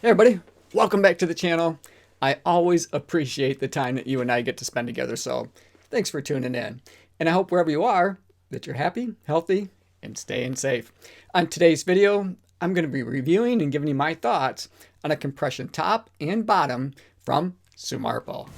Hey everybody, welcome back to the channel. I always appreciate the time that you and I get to spend together, so thanks for tuning in. And I hope wherever you are, that you're happy, healthy, and staying safe. On today's video, I'm going to be reviewing and giving you my thoughts on a compression top and bottom from Sumarpo.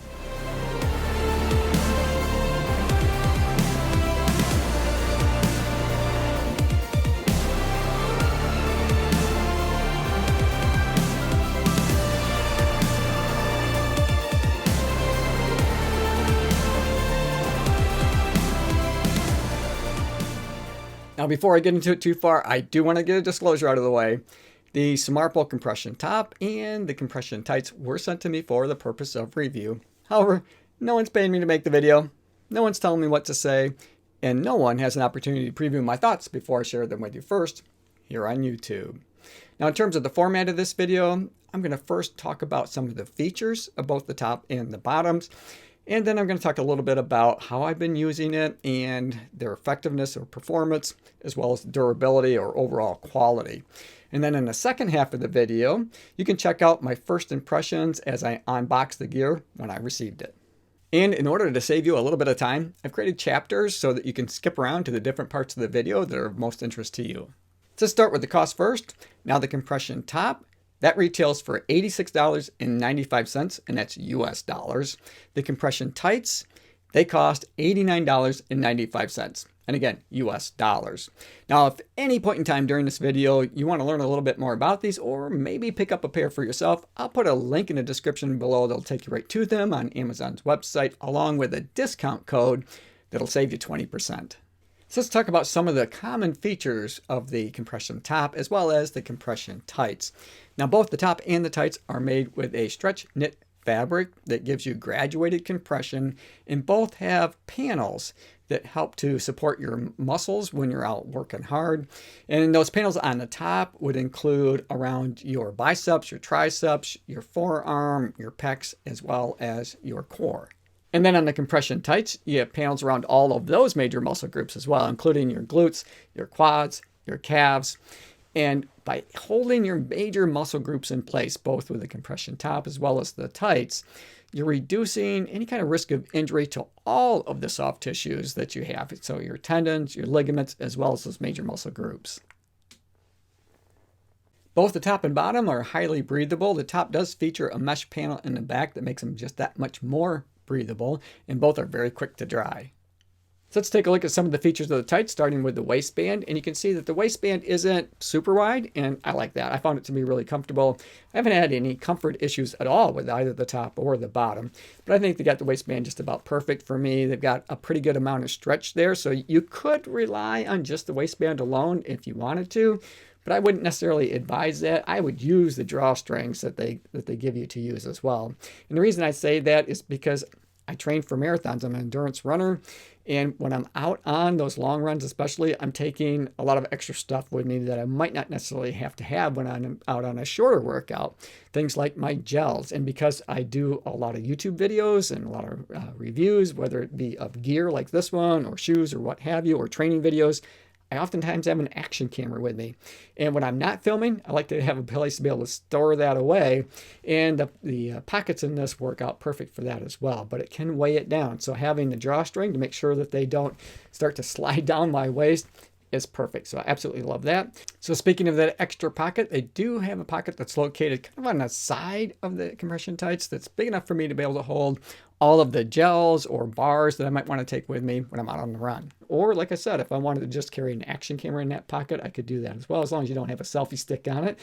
Now, before I get into it too far, I do want to get a disclosure out of the way. The Sumarpo compression top and the compression tights were sent to me for the purpose of review. However, no one's paying me to make the video, no one's telling me what to say, and no one has an opportunity to preview my thoughts before I share them with you first here on YouTube. Now, in terms of the format of this video, I'm going to first talk about some of the features of both the top and the bottoms. And then I'm going to talk a little bit about how I've been using it and their effectiveness or performance, as well as durability or overall quality. And then in the second half of the video, you can check out my first impressions as I unbox the gear when I received it. And in order to save you a little bit of time, I've created chapters so that you can skip around to the different parts of the video that are of most interest to you. Let's start with the cost first. Now, the compression top, that retails for $86.95, and that's US dollars. The compression tights, they cost $89.95, and again, US dollars. Now, if any point in time during this video you want to learn a little bit more about these, or maybe pick up a pair for yourself, I'll put a link in the description below that'll take you right to them on Amazon's website, along with a discount code that'll save you 20%. So let's talk about some of the common features of the compression top as well as the compression tights. Now, both the top and the tights are made with a stretch knit fabric that gives you graduated compression, and both have panels that help to support your muscles when you're out working hard. And those panels on the top would include around your biceps, your triceps, your forearm, your pecs, as well as your core. And then on the compression tights, you have panels around all of those major muscle groups as well, including your glutes, your quads, your calves. And by holding your major muscle groups in place, both with the compression top as well as the tights, you're reducing any kind of risk of injury to all of the soft tissues that you have. So your tendons, your ligaments, as well as those major muscle groups. Both the top and bottom are highly breathable. The top does feature a mesh panel in the back that makes them just that much more breathable, and both are very quick to dry. So let's take a look at some of the features of the tights, starting with the waistband. And you can see that the waistband isn't super wide, and I like that. I found it to be really comfortable. I haven't had any comfort issues at all with either the top or the bottom, but I think they got the waistband just about perfect for me. They've got a pretty good amount of stretch there, so you could rely on just the waistband alone if you wanted to, but I wouldn't necessarily advise that. I would use the drawstrings that they give you to use as well. And the reason I say that is because I train for marathons. I'm an endurance runner, and when I'm out on those long runs especially, I'm taking a lot of extra stuff with me that I might not necessarily have to have when I'm out on a shorter workout. Things like my gels, and because I do a lot of YouTube videos and a lot of reviews, whether it be of gear like this one, or shoes, or what have you, or training videos, I oftentimes have an action camera with me. And when I'm not filming, I like to have a place to be able to store that away. And the pockets in this work out perfect for that as well, but it can weigh it down. So having the drawstring to make sure that they don't start to slide down my waist is perfect. So I absolutely love that. So speaking of that extra pocket, they do have a pocket that's located kind of on the side of the compression tights that's big enough for me to be able to hold all of the gels or bars that I might want to take with me when I'm out on the run. Or like I said, if I wanted to just carry an action camera in that pocket, I could do that as well, as long as you don't have a selfie stick on it.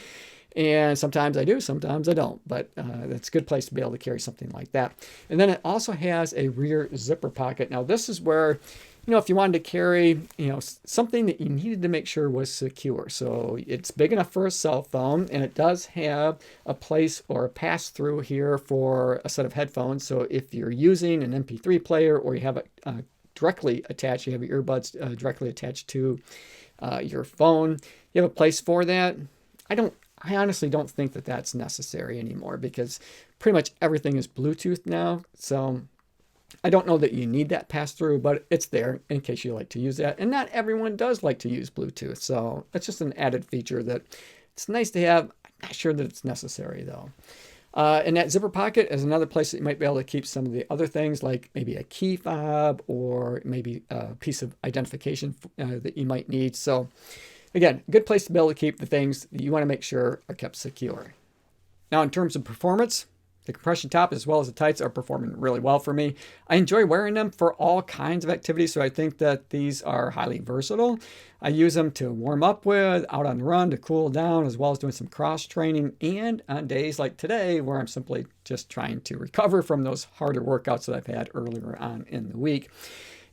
And sometimes I do, sometimes I don't, but that's a good place to be able to carry something like that. And then it also has a rear zipper pocket. Now this is where, if you wanted to carry, something that you needed to make sure was secure. So it's big enough for a cell phone, and it does have a place or a pass-through here for a set of headphones. So if you're using an MP3 player, or you have it directly attached, you have your earbuds directly attached to your phone, you have a place for that. I honestly don't think that that's necessary anymore, because pretty much everything is Bluetooth now. So I don't know that you need that pass-through, but it's there in case you like to use that. And not everyone does like to use Bluetooth, so it's just an added feature that it's nice to have. I Not sure that it's necessary though. And that zipper pocket is another place that you might be able to keep some of the other things, like maybe a key fob or maybe a piece of identification that you might need. So again, good place to be able to keep the things that you want to make sure are kept secure. Now, in terms of performance, the compression top as well as the tights are performing really well for me. I enjoy wearing them for all kinds of activities, so I think that these are highly versatile. I use them to warm up with, out on the run to cool down, as well as doing some cross training, and on days like today where I'm simply just trying to recover from those harder workouts that I've had earlier on in the week.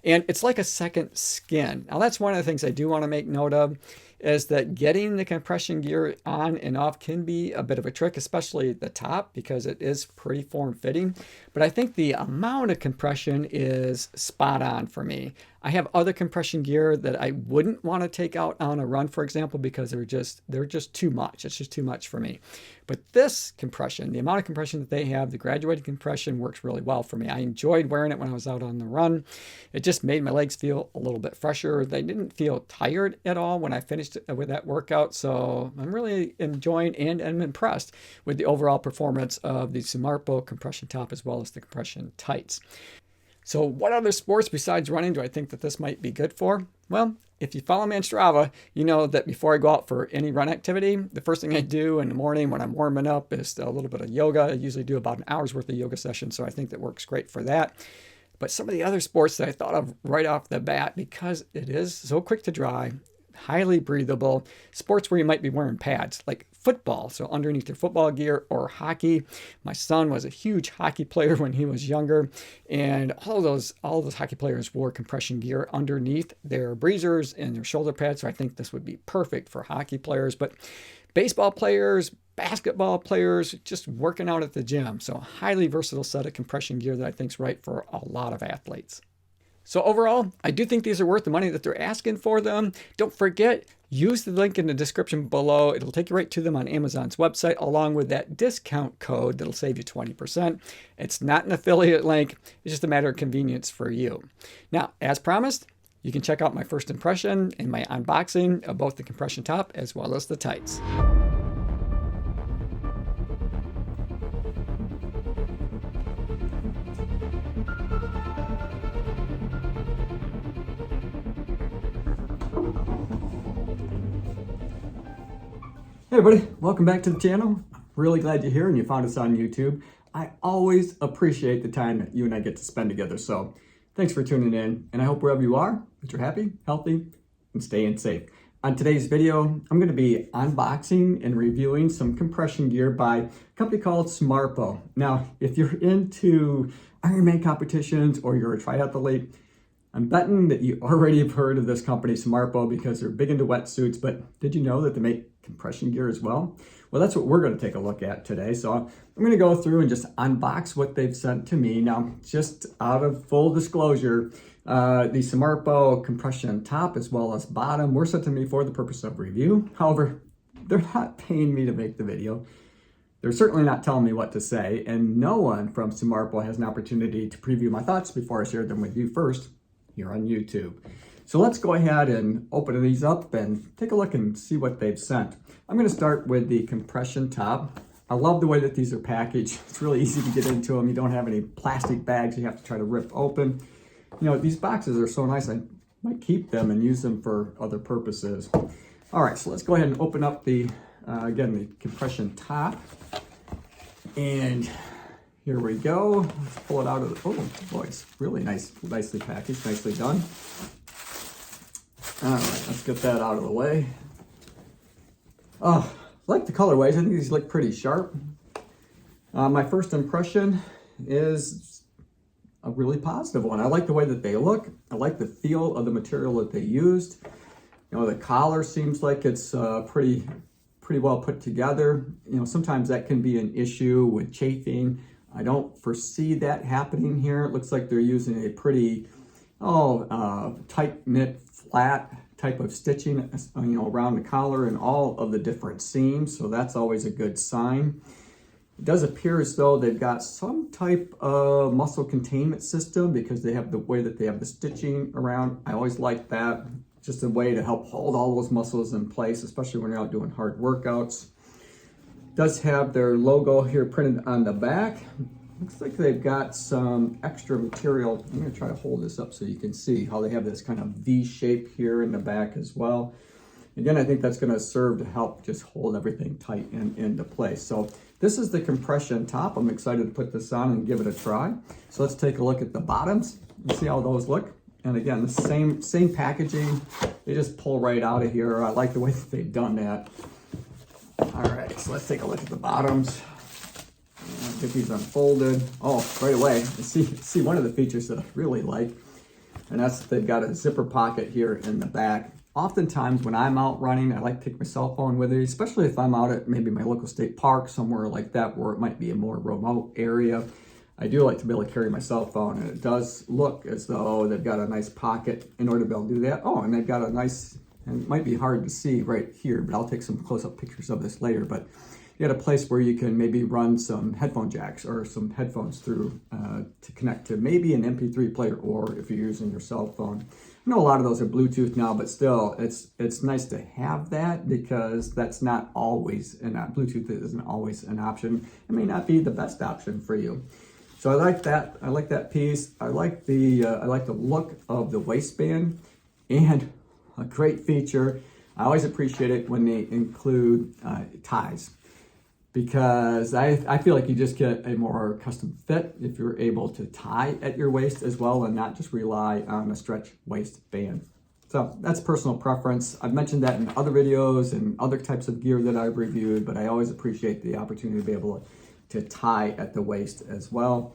And it's like a second skin. Now, that's one of the things I do want to make note of, is that getting the compression gear on and off can be a bit of a trick, especially at the top, because it is pretty form-fitting. But I think the amount of compression is spot on for me. I have other compression gear that I wouldn't want to take out on a run, for example, because they're just too much. It's just too much for me. But this compression, the amount of compression that they have, the graduated compression, works really well for me. I enjoyed wearing it when I was out on the run. It just made my legs feel a little bit fresher. They didn't feel tired at all when I finished with that workout. So I'm really enjoying and I'm impressed with the overall performance of the Sumarpo compression top as well as the compression tights. So what other sports besides running do I think that this might be good for? Well, if you follow me on Strava, you know that before I go out for any run activity, the first thing I do in the morning when I'm warming up is a little bit of yoga. I usually do about an hour's worth of yoga session, so I think that works great for that. But some of the other sports that I thought of right off the bat, because it is so quick to dry, highly breathable, sports where you might be wearing pads, like football, so underneath your football gear, or hockey. My son was a huge hockey player when he was younger, and all those hockey players wore compression gear underneath their breezers and their shoulder pads, so I think this would be perfect for hockey players. But baseball players, basketball players, just working out at the gym, so a highly versatile set of compression gear that I think is right for a lot of athletes. So overall, I do think these are worth the money that they're asking for them. Don't forget, use the link in the description below. It'll take you right to them on Amazon's website, along with that discount code that'll save you 20%. It's not an affiliate link. It's just a matter of convenience for you. Now, as promised, you can check out my first impression and my unboxing of both the compression top as well as the tights. Hey everybody, welcome back to the channel. Really glad you're here and you found us on YouTube. I always appreciate the time that you and I get to spend together, so thanks for tuning in, and I hope wherever you are, that you're happy, healthy, and staying safe. On today's video, I'm going to be unboxing and reviewing some compression gear by a company called Sumarpo. Now, if you're into Ironman competitions or you're a triathlete, I'm betting that you already have heard of this company, Sumarpo, because they're big into wetsuits, but did you know that they make compression gear as well? Well, that's what we're going to take a look at today. So I'm going to go through and just unbox what they've sent to me. Now, just out of full disclosure, the Sumarpo compression top as well as bottom were sent to me for the purpose of review. However, they're not paying me to make the video. They're certainly not telling me what to say, and no one from Sumarpo has an opportunity to preview my thoughts before I share them with you first here on YouTube. So let's go ahead and open these up and take a look and see what they've sent. I'm going to start with the compression top. I love the way that these are packaged. It's really easy to get into them. You don't have any plastic bags you have to try to rip open. You know, these boxes are so nice. I might keep them and use them for other purposes. All right, so let's go ahead and open up the, again, the compression top. And here we go. Let's pull it out of the, oh boy, it's really nicely packaged, nicely done. All right, let's get that out of the way. Oh, I like the colorways. I think these look pretty sharp. My first impression is a really positive one. I like the way that they look. I like the feel of the material that they used. You know, the collar seems like it's pretty well put together. You know, sometimes that can be an issue with chafing. I don't foresee that happening here. It looks like they're using a pretty tight-knit, flat type of stitching, you know, around the collar and all of the different seams. So that's always a good sign. It does appear as though they've got some type of muscle containment system because they have the way that they have the stitching around. I always like that. Just a way to help hold all those muscles in place, especially when you're out doing hard workouts. Does have their logo here printed on the back. Looks like they've got some extra material. I'm going to try to hold this up so you can see how they have this kind of V shape here in the back as well. Again, I think that's going to serve to help just hold everything tight and into place. So this is the compression top. I'm excited to put this on and give it a try. So let's take a look at the bottoms and see how those look. And again, the same packaging. They just pull right out of here. I like the way that they've done that. All right, so let's take a look at the bottoms. Get these unfolded. Oh, right away, see one of the features that I really like, and that's they've got a zipper pocket here in the back. Oftentimes when I'm out running, I like to take my cell phone with me, especially if I'm out at maybe my local state park, somewhere like that where it might be a more remote area. I do like to be able to carry my cell phone, and it does look as though they've got a nice pocket in order to be able to do that. Oh, and they've got a nice, and it might be hard to see right here, but I'll take some close-up pictures of this later, but you got a place where you can maybe run some headphone jacks or some headphones through to connect to maybe an MP3 player, or if you're using your cell phone. I know a lot of those are Bluetooth now, but still, it's nice to have that, because that's not always, and Bluetooth isn't always an option. It may not be the best option for you. So I like that. I like that piece. I like the look of the waistband, and a great feature. I always appreciate it when they include ties, because I feel like you just get a more custom fit if you're able to tie at your waist as well and not just rely on a stretch waistband. So that's personal preference. I've mentioned that in other videos and other types of gear that I've reviewed, but I always appreciate the opportunity to be able to tie at the waist as well.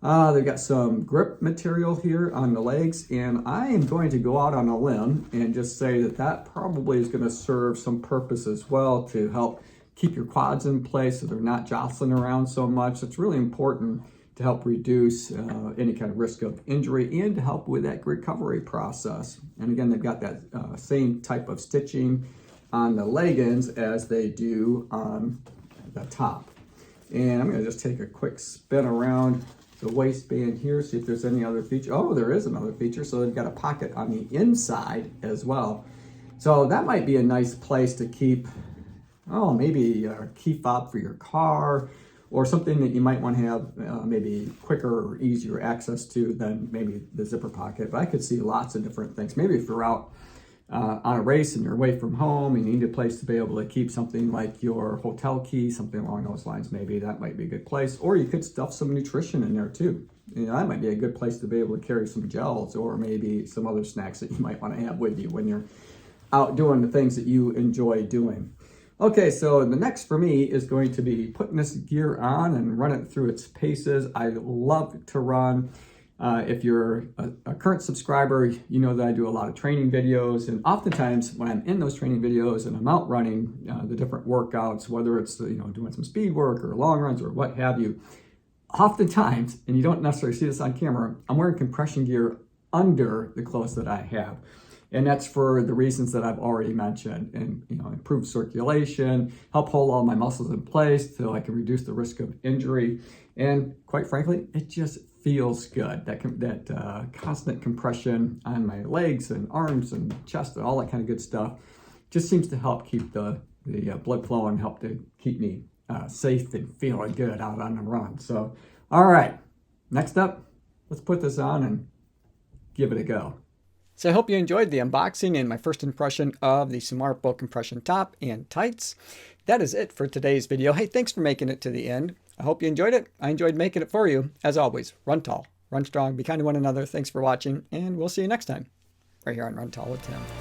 They've got some grip material here on the legs, and I am going to go out on a limb and just say that that probably is going to serve some purpose as well to help keep your quads in place so they're not jostling around so much. It's really important to help reduce any kind of risk of injury and to help with that recovery process. And again, they've got that same type of stitching on the leggings as they do on the top. And I'm going to just take a quick spin around the waistband here, see if there's any other feature. Oh, there is another feature. So they've got a pocket on the inside as well. So that might be a nice place to keep, oh, maybe a key fob for your car, or something that you might want to have maybe quicker or easier access to than maybe the zipper pocket. But I could see lots of different things. Maybe if you're out on a race and you're away from home and you need a place to be able to keep something like your hotel key, something along those lines, maybe that might be a good place. Or you could stuff some nutrition in there too. You know, that might be a good place to be able to carry some gels or maybe some other snacks that you might want to have with you when you're out doing the things that you enjoy doing. Okay, so the next for me is going to be putting this gear on and run it through its paces. I love to run. If you're a current subscriber, you know that I do a lot of training videos, and oftentimes when I'm in those training videos and I'm out running the different workouts, whether it's doing some speed work or long runs or what have you, oftentimes, and you don't necessarily see this on camera, I'm wearing compression gear under the clothes that I have. And that's for the reasons that I've already mentioned, and improve circulation, help hold all my muscles in place so I can reduce the risk of injury. And quite frankly, it just feels good. That constant compression on my legs and arms and chest and all that kind of good stuff just seems to help keep the blood flow and help to keep me safe and feeling good out on the run. So, all right, next up, let's put this on and give it a go. So I hope you enjoyed the unboxing and my first impression of the Sumarpo compression top and tights. That is it for today's video. Hey, thanks for making it to the end. I hope you enjoyed it. I enjoyed making it for you. As always, run tall, run strong, be kind to one another. Thanks for watching, and we'll see you next time right here on Run Tall with Tim.